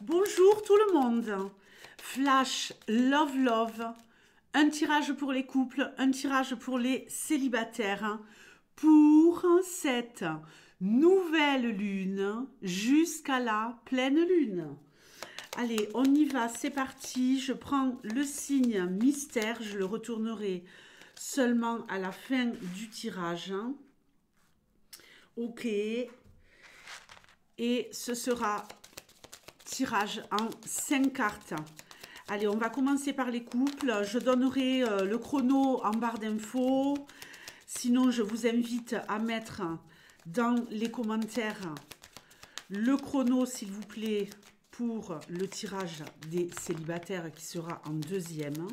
Bonjour tout le monde. Flash Love Love. Un tirage pour les couples, un tirage pour les célibataires. Pour cette nouvelle lune jusqu'à la pleine lune. Allez, on y va, c'est parti. Je prends le signe mystère. Je le retournerai seulement à la fin du tirage. Ok. Et ce sera tirage en 5 cartes. Allez, on va commencer par les couples. Je donnerai le chrono en barre d'infos. Sinon, je vous invite à mettre dans les commentaires le chrono, s'il vous plaît, pour le tirage des célibataires qui sera en deuxième.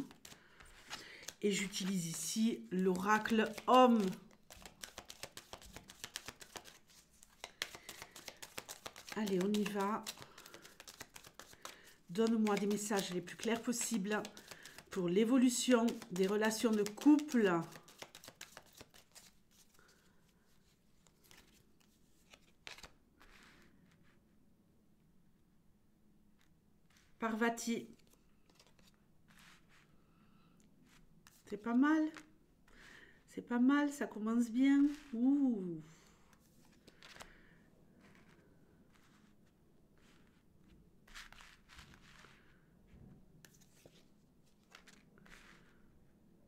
Et j'utilise ici l'oracle homme. Allez, on y va. Donne-moi des messages les plus clairs possibles pour l'évolution des relations de couple. Parvati. C'est pas mal. C'est pas mal, ça commence bien. Ouh.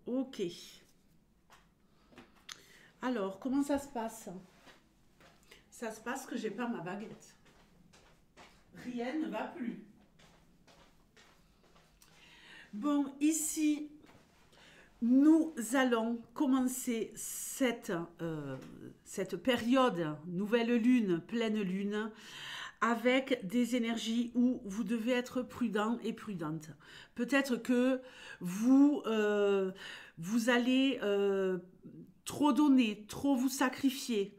Ok. Alors, comment ça se passe? Ça se passe que j'ai pas ma baguette. Rien ne va plus. Bon, ici, nous allons commencer cette période, nouvelle lune, pleine lune, avec des énergies où vous devez être prudent et prudente. Peut-être que vous allez trop donner, trop vous sacrifier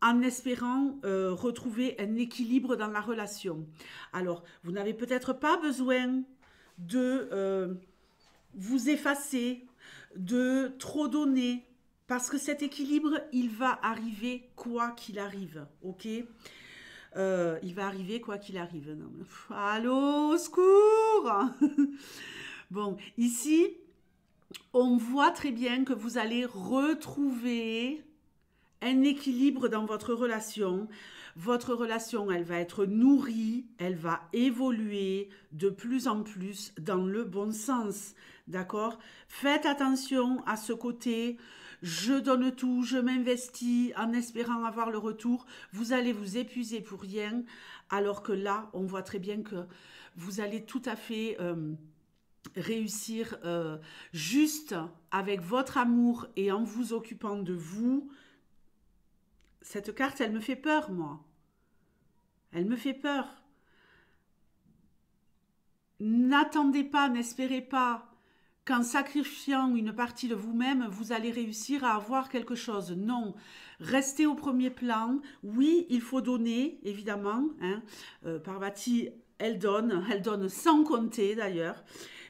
en espérant retrouver un équilibre dans la relation. Alors, vous n'avez peut-être pas besoin de vous effacer, de trop donner, parce que cet équilibre, il va arriver quoi qu'il arrive, ok? Il va arriver quoi qu'il arrive. Non, mais... Allô, au secours. Bon, ici, on voit très bien que vous allez retrouver un équilibre dans votre relation. Votre relation, elle va être nourrie, elle va évoluer de plus en plus dans le bon sens. D'accord? Faites attention à ce côté. Je donne tout, je m'investis en espérant avoir le retour. Vous allez vous épuiser pour rien. Alors que là, on voit très bien que vous allez tout à fait réussir juste avec votre amour et en vous occupant de vous. Cette carte, elle me fait peur, moi. Elle me fait peur. N'attendez pas, n'espérez pas qu'en sacrifiant une partie de vous-même, vous allez réussir à avoir quelque chose. Non, restez au premier plan. Oui, il faut donner, évidemment. Hein. Parvati, elle donne sans compter d'ailleurs.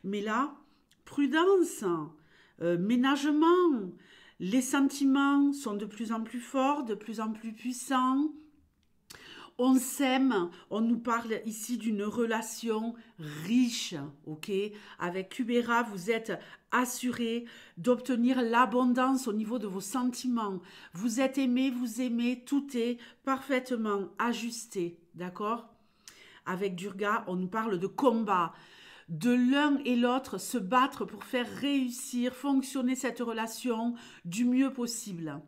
Mais là, prudence, ménagement. Les sentiments sont de plus en plus forts, de plus en plus puissants. On s'aime, on nous parle ici d'une relation riche, ok? Avec Kubera, vous êtes assuré d'obtenir l'abondance au niveau de vos sentiments. Vous êtes aimé, vous aimez, tout est parfaitement ajusté, d'accord? Avec Durga, on nous parle de combat, de l'un et l'autre se battre pour faire réussir, fonctionner cette relation du mieux possible.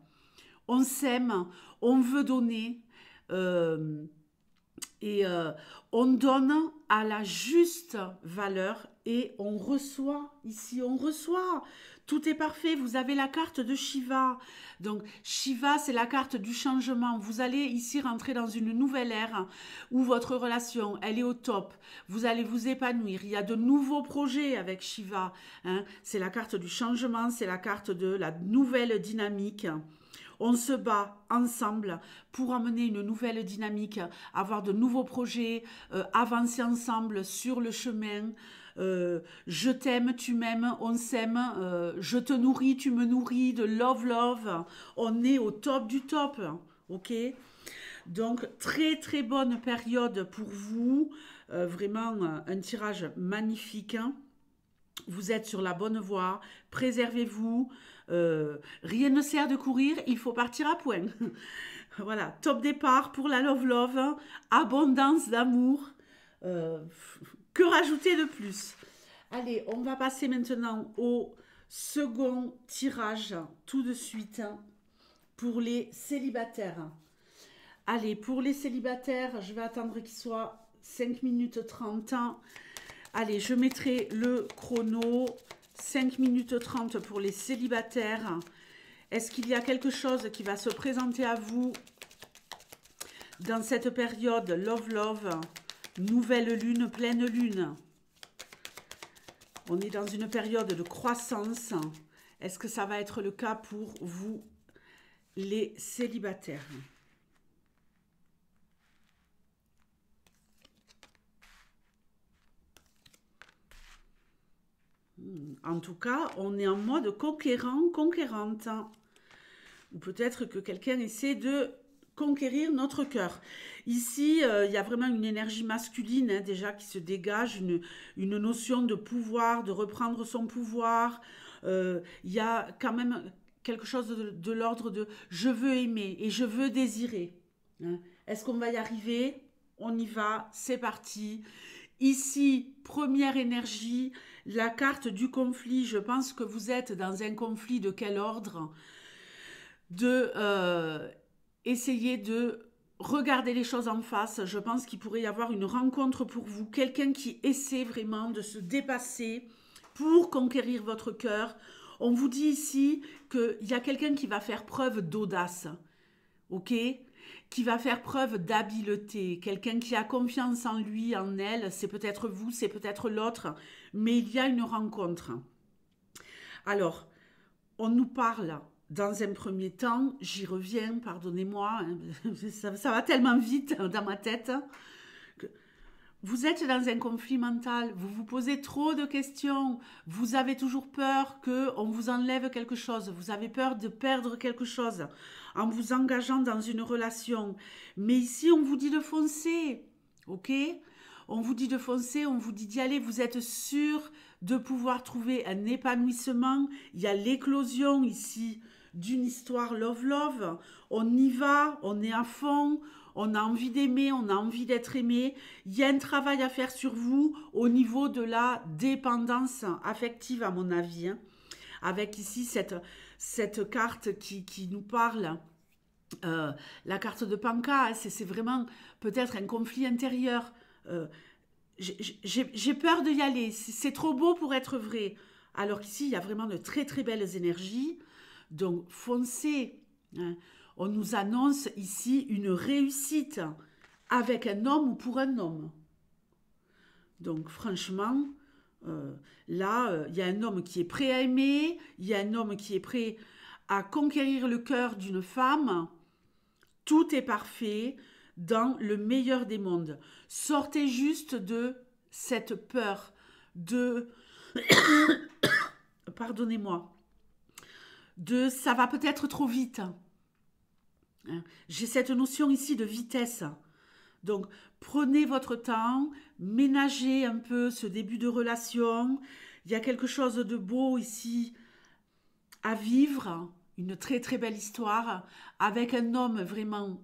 On s'aime, on veut donner, on donne à la juste valeur et on reçoit. Ici, on reçoit. Tout est parfait. Vous avez la carte de Shiva. Donc, Shiva, c'est la carte du changement. Vous allez ici rentrer dans une nouvelle ère où votre relation, elle est au top. Vous allez vous épanouir. Il y a de nouveaux projets avec Shiva. Hein. C'est la carte du changement. C'est la carte de la nouvelle dynamique. On se bat ensemble pour amener une nouvelle dynamique, avoir de nouveaux projets, avancer ensemble sur le chemin. Je t'aime, tu m'aimes, on s'aime, je te nourris, tu me nourris, de love, love. On est au top du top, ok? Donc, très très bonne période pour vous. Vraiment un tirage magnifique, hein. Vous êtes sur la bonne voie. Préservez-vous. Rien ne sert de courir, il faut partir à point. Voilà, top départ pour la Love Love, hein. Abondance d'amour. Euh, que rajouter de plus? Allez, on va passer maintenant au second tirage tout de suite, hein, pour les célibataires. Allez, pour les célibataires, je vais attendre qu'il soit 5 minutes 30. Allez, je mettrai le chrono. 5 minutes 30 pour les célibataires. Est-ce qu'il y a quelque chose qui va se présenter à vous dans cette période Love Love, nouvelle lune, pleine lune? On est dans une période de croissance. Est-ce que ça va être le cas pour vous, les célibataires? En tout cas, on est en mode conquérant, conquérante. Ou peut-être que quelqu'un essaie de conquérir notre cœur. Ici, il y a vraiment une énergie masculine, hein, déjà qui se dégage, une notion de pouvoir, de reprendre son pouvoir. Il y a quand même quelque chose de l'ordre de je veux aimer et je veux désirer, hein. Est-ce qu'on va y arriver? On y va, c'est parti. Ici, première énergie, la carte du conflit. Je pense que vous êtes dans un conflit de quel ordre? De essayer de regarder les choses en face. Je pense qu'il pourrait y avoir une rencontre pour vous. Quelqu'un qui essaie vraiment de se dépasser pour conquérir votre cœur. On vous dit ici qu'il y a quelqu'un qui va faire preuve d'audace. Ok? Qui va faire preuve d'habileté, quelqu'un qui a confiance en lui, en elle, c'est peut-être vous, c'est peut-être l'autre, mais il y a une rencontre. Alors, on nous parle dans un premier temps, j'y reviens, pardonnez-moi, hein, ça va tellement vite dans ma tête. Vous êtes dans un conflit mental, vous vous posez trop de questions, vous avez toujours peur qu'on vous enlève quelque chose, vous avez peur de perdre quelque chose en vous engageant dans une relation. Mais ici, on vous dit de foncer, ok? On vous dit de foncer, on vous dit d'y aller, vous êtes sûr de pouvoir trouver un épanouissement. Il y a l'éclosion ici d'une histoire love-love. On y va, on est à fond. On a envie d'aimer, on a envie d'être aimé. Il y a un travail à faire sur vous au niveau de la dépendance affective, à mon avis, hein. Avec ici cette carte qui nous parle, la carte de Panka, hein, c'est vraiment peut-être un conflit intérieur. J'ai peur d'y aller, c'est trop beau pour être vrai. Alors qu'ici, il y a vraiment de très très belles énergies. Donc, foncez, hein. On nous annonce ici une réussite avec un homme ou pour un homme. Donc franchement, là, il y a un homme qui est prêt à aimer, il y a un homme qui est prêt à conquérir le cœur d'une femme. Tout est parfait dans le meilleur des mondes. Sortez juste de cette peur, de... Pardonnez-moi. De ça va peut-être trop vite. J'ai cette notion ici de vitesse. Donc, prenez votre temps, ménagez un peu ce début de relation. Il y a quelque chose de beau ici à vivre, une très très belle histoire, avec un homme vraiment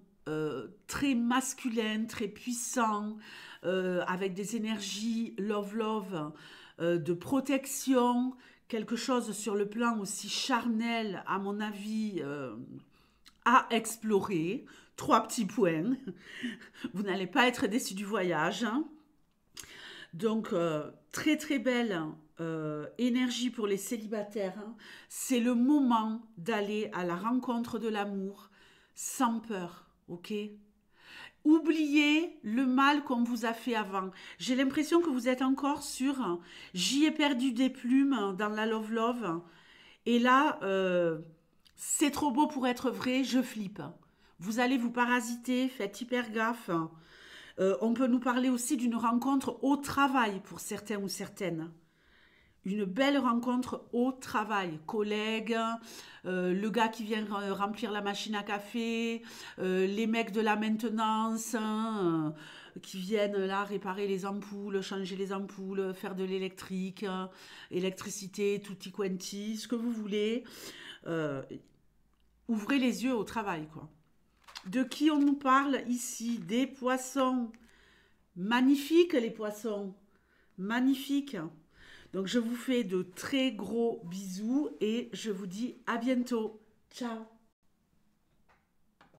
très masculin, très puissant, avec des énergies love-love, de protection, quelque chose sur le plan aussi charnel, à mon avis, à explorer. 3 petits points. Vous n'allez pas être déçus du voyage, hein. Donc, très très belle énergie pour les célibataires, hein. C'est le moment d'aller à la rencontre de l'amour sans peur, ok? Oubliez le mal qu'on vous a fait avant. J'ai l'impression que vous êtes encore sur j'y ai perdu des plumes dans la Love Love. Et là, c'est trop beau pour être vrai, je flippe. Vous allez vous parasiter, faites hyper gaffe. On peut nous parler aussi d'une rencontre au travail pour certains ou certaines. une belle rencontre au travail, collègues, le gars qui vient remplir la machine à café, les mecs de la maintenance, hein, qui viennent là réparer les ampoules, changer les ampoules, faire de l'électrique, électricité, tutti quanti, ce que vous voulez. Euh, Ouvrez les yeux au travail, quoi. De qui on nous parle ici? Des poissons. Magnifiques les poissons. Magnifiques. Donc je vous fais de très gros bisous et je vous dis à bientôt. Ciao.